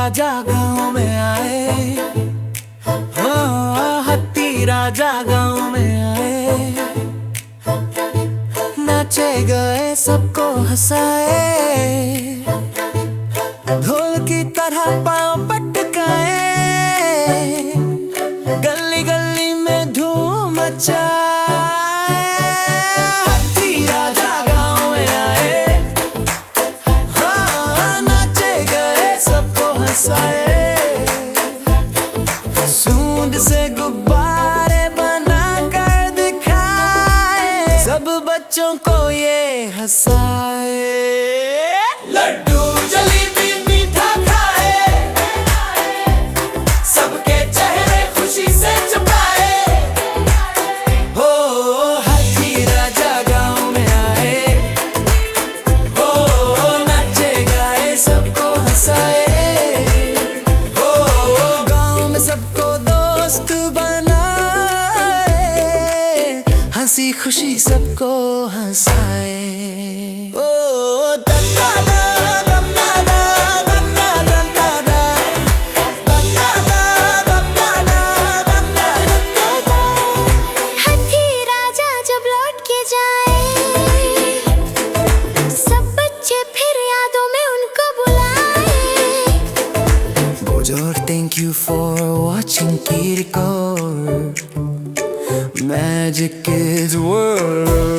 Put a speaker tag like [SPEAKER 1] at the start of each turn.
[SPEAKER 1] राजा गाँव में आए, हो हाथी राजा गाँव में आए। नाचे गए सबको हंसाए, ढोल की तरह पाँव पटकाए, गली गली में धूम मचाए। हाथी राजा गाँव में आए, हाँ नाचे गए सबको हंसाए। सूंड से गुब्बारे बना कर दिखाए, सब बच्चों को ये हंसाए। लड्डू जलेबी मीठा खाए, सबके चेहरे खुशी से छुपाए। हो हाथी राजा गाँव में आए, हो नाचे गाए सबको हंसाए। हो गाँव में सबको दोस्त बनाए, हंसी खुशी सबको हंसाए। Thank you for watching Kiriko. Magic is world.